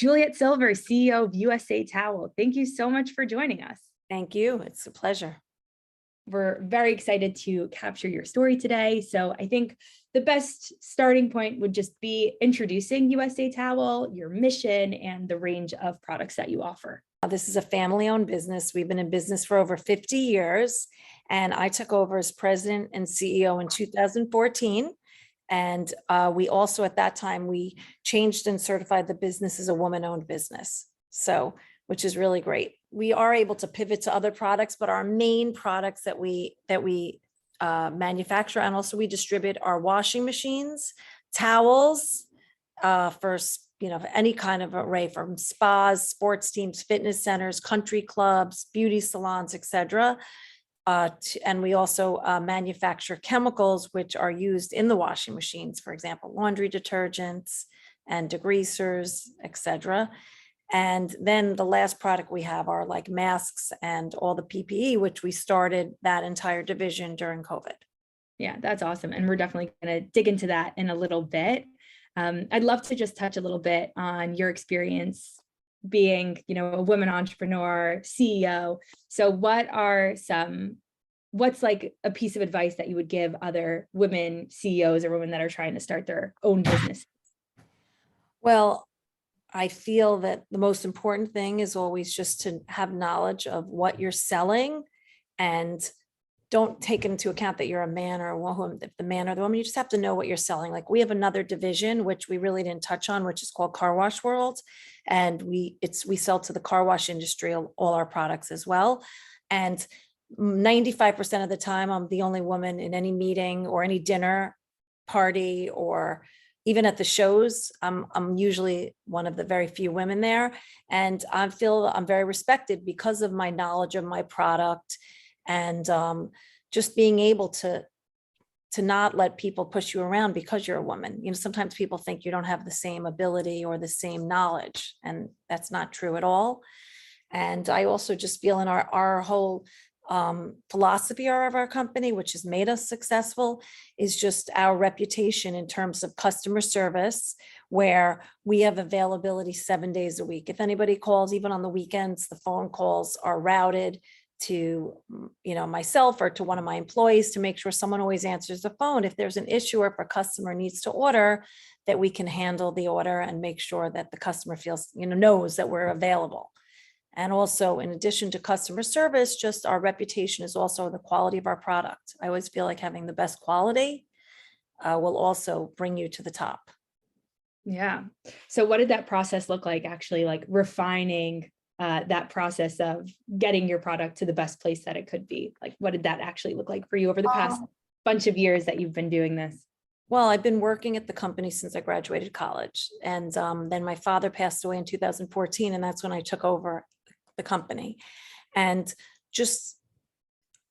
Juliette Silver, CEO of USATowel. Thank you so much for joining us. Thank you. It's a pleasure. We're very excited to capture your story today. So I think the best starting point would just be introducing USATowel, your mission, and the range of products that you offer. This is a family-owned business. We've been in business for over 50 years, and I took over as president and CEO in 2014. And we also, at that time, we changed and certified the business as a woman-owned business. So, which is really great. We are able to pivot to other products, but our main products that we manufacture and also we distribute are washing machines, towels, for any kind of array, from spas, sports teams, fitness centers, country clubs, beauty salons, etc. And we also manufacture chemicals which are used in the washing machines, for example, laundry detergents and degreasers, etc. And then the last product we have are like masks and all the PPE, which we started that entire division during COVID. Yeah, that's awesome. And we're definitely going to dig into that in a little bit. I'd love to just touch a little bit on your experience being, a woman entrepreneur, CEO. So what's like a piece of advice that you would give other women CEOs or women that are trying to start their own business? Well, I feel that the most important thing is always just to have knowledge of what you're selling, and don't take into account that you're a man or a woman, the man or the woman. You just have to know what you're selling. Like, we have another division, which we really didn't touch on, which is called Car Wash World. And we sell to the car wash industry, all our products as well. And 95% of the time, I'm the only woman in any meeting or any dinner party, or even at the shows. I'm usually one of the very few women there. And I feel I'm very respected because of my knowledge of my product, and just being able to not let people push you around because you're a woman. Sometimes people think you don't have the same ability or the same knowledge, and that's not true at all. And I also just feel in our whole philosophy of our company, which has made us successful, is just our reputation in terms of customer service, where we have availability 7 days a week. If anybody calls, even on the weekends, the phone calls are routed to myself or to one of my employees to make sure someone always answers the phone if there's an issue, or if a customer needs to order, that we can handle the order and make sure that the customer feels, knows that we're available. And also, in addition to customer service, just our reputation is also the quality of our product. I always feel like having the best quality will also bring you to the top. Yeah. So what did that process look like, actually, like refining that process of getting your product to the best place that it could be? Like, what did that actually look like for you over the past bunch of years that you've been doing this? Well, I've been working at the company since I graduated college. And then my father passed away in 2014, and that's when I took over the company. And just,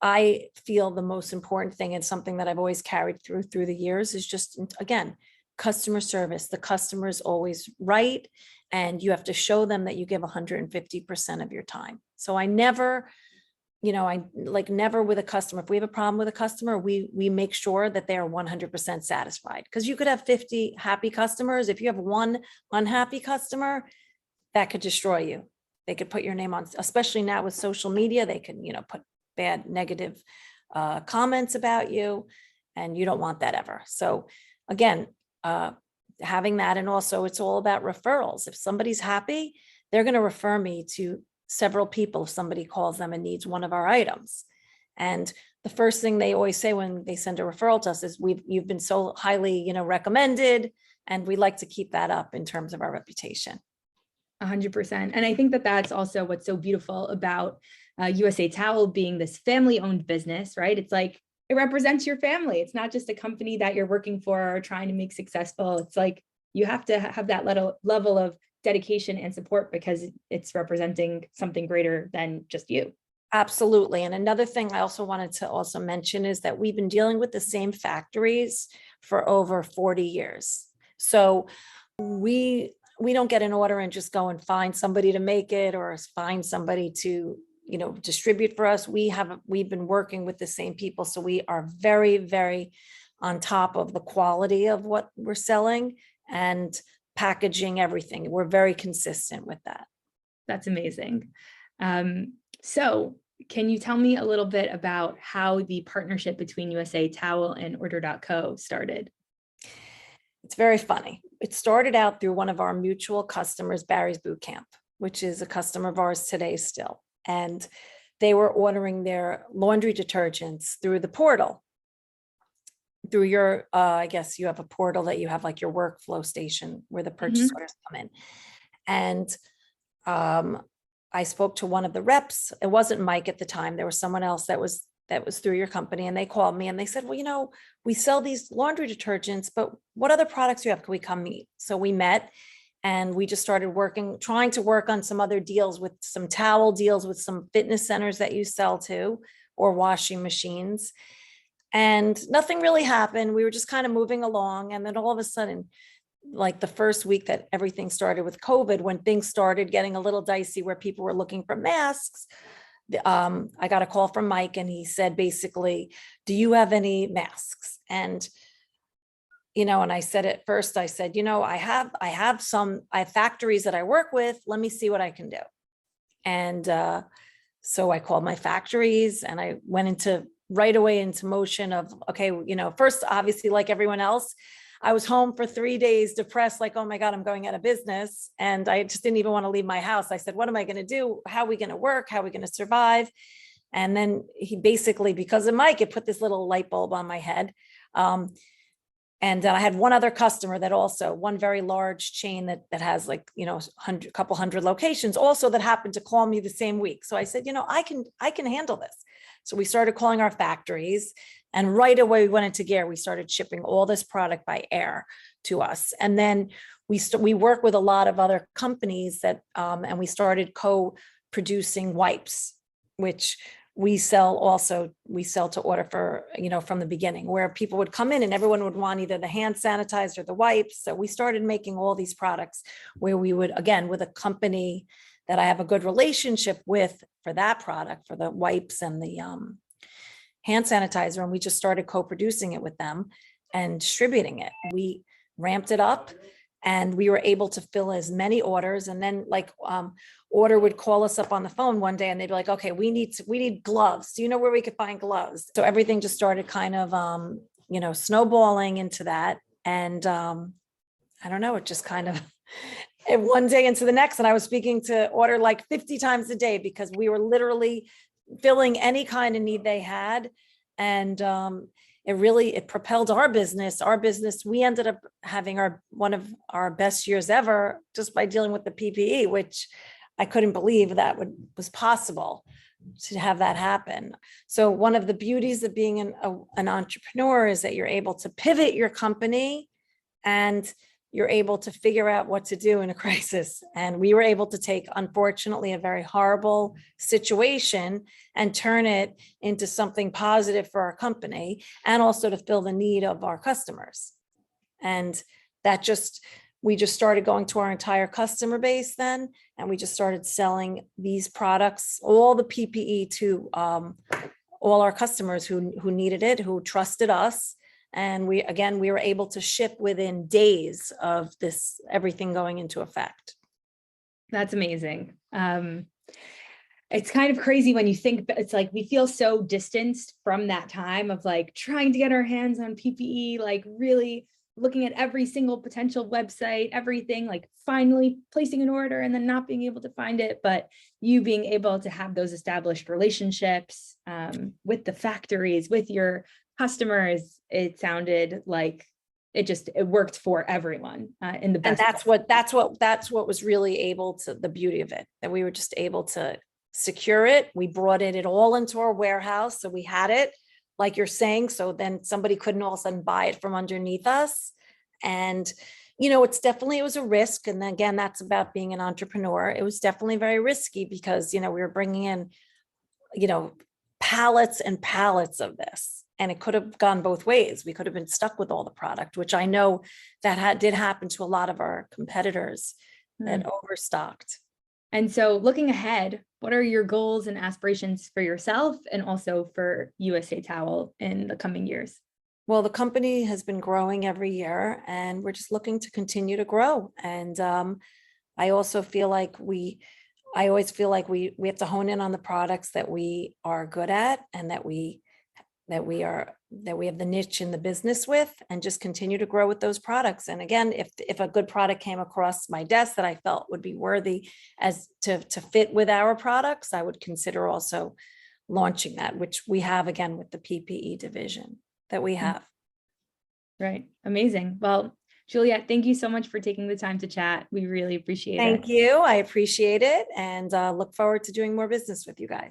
I feel the most important thing, and something that I've always carried through the years, is just, again, customer service. The customer is always right, and you have to show them that you give 150% of your time. So I never, never with a customer, if we have a problem with a customer, we make sure that they are 100% satisfied. Because you could have 50 happy customers. If you have one unhappy customer, that could destroy you. They could put your name on, especially now with social media, they can, put bad, negative comments about you, and you don't want that ever. So again, having that, and also it's all about referrals. If somebody's happy, they're going to refer me to several people if somebody calls them and needs one of our items. And the first thing they always say when they send a referral to us is, you've been so highly, recommended, and we like to keep that up in terms of our reputation. 100%. And I think that that's also what's so beautiful about USATowel being this family-owned business, right? It's like, it represents your family. It's not just a company that you're working for or trying to make successful. It's like, you have to have that level of dedication and support because it's representing something greater than just you. Absolutely. And another thing I also wanted to also mention is that we've been dealing with the same factories for over 40 years. So we don't get an order and just go and find somebody to make it, or find somebody to, distribute for us. We've been working with the same people. So we are very, very on top of the quality of what we're selling. And packaging, everything. We're very consistent with that. That's amazing. So can you tell me a little bit about how the partnership between USATowel and Order.co started? It's very funny. It started out through one of our mutual customers, Barry's Boot Camp, which is a customer of ours today still. And they were ordering their laundry detergents through the portal. Through your, I guess you have a portal that you have like your workflow station where the purchase orders come in. And I spoke to one of the reps. It wasn't Mike at the time. There was someone else that was through your company. And they called me and they said, well, we sell these laundry detergents, but what other products do you have? Can we come meet? So we met and we just started trying to work on some other deals, with some towel deals with some fitness centers that you sell to, or washing machines. And nothing really happened. We were just kind of moving along. And then all of a sudden, like the first week that everything started with COVID, when things started getting a little dicey where people were looking for masks, I got a call from Mike and he said, basically, do you have any masks? And, and I said at first, I said, I have factories that I work with. Let me see what I can do. And so I called my factories and I went right away into motion of, okay, first, obviously, like everyone else, I was home for 3 days, depressed, like, oh my God, I'm going out of business. And I just didn't even want to leave my house. I said, what am I going to do? How are we going to work? How are we going to survive? And then he basically, because of Mike, it put this little light bulb on my head. And I had one other customer that also, one very large chain that has like, a couple hundred locations also, that happened to call me the same week. So I said, I can handle this. So we started calling our factories, and right away we went into gear. We started shipping all this product by air to us. And then we work with a lot of other companies that, and we started co-producing wipes, which we sell to order for, from the beginning, where people would come in and everyone would want either the hand sanitizer or the wipes. So we started making all these products where we would, again, with a company that I have a good relationship with for that product, for the wipes and the hand sanitizer. And we just started co-producing it with them and distributing it. We ramped it up and we were able to fill as many orders. And then Order would call us up on the phone one day and they'd be like, okay, we need gloves. Do you know where we could find gloves? So everything just started kind of, snowballing into that. And I don't know, it just kind of, one day into the next. And I was speaking to Order like 50 times a day because we were literally filling any kind of need they had. And it propelled our business. We ended up having one of our best years ever just by dealing with the PPE, which I couldn't believe that was possible to have that happen. So one of the beauties of being an entrepreneur is that you're able to pivot your company and you're able to figure out what to do in a crisis. And we were able to take, unfortunately, a very horrible situation and turn it into something positive for our company and also to fill the need of our customers. And we just started going to our entire customer base then, and we just started selling these products, all the PPE to all our customers who needed it, who trusted us. And we were able to ship within days of everything going into effect. That's amazing. It's kind of crazy when you think, it's like we feel so distanced from that time of like trying to get our hands on PPE, like really looking at every single potential website, everything, like finally placing an order and then not being able to find it. But you being able to have those established relationships with the factories, with your customers, it sounded like it worked for everyone in the best. And that's what was really the beauty of it, that we were just able to secure it. We brought it all into our warehouse. So we had it, like you're saying, so then somebody couldn't all of a sudden buy it from underneath us. And, it was a risk. And then again, that's about being an entrepreneur. It was definitely very risky because, we were bringing in, pallets and pallets of this. And it could have gone both ways. We could have been stuck with all the product, which I know that did happen to a lot of our competitors that overstocked. And so looking ahead, what are your goals and aspirations for yourself and also for USATowel in the coming years? Well, the company has been growing every year and we're just looking to continue to grow. And I also feel like I always feel like we have to hone in on the products that we are good at and that we have the niche in the business with, and just continue to grow with those products. And again, if a good product came across my desk that I felt would be worthy as to fit with our products, I would consider also launching that, which we have again with the PPE division that we have. Right. Amazing. Well, Juliette, thank you so much for taking the time to chat. We really appreciate it. Thank you. I appreciate it and look forward to doing more business with you guys.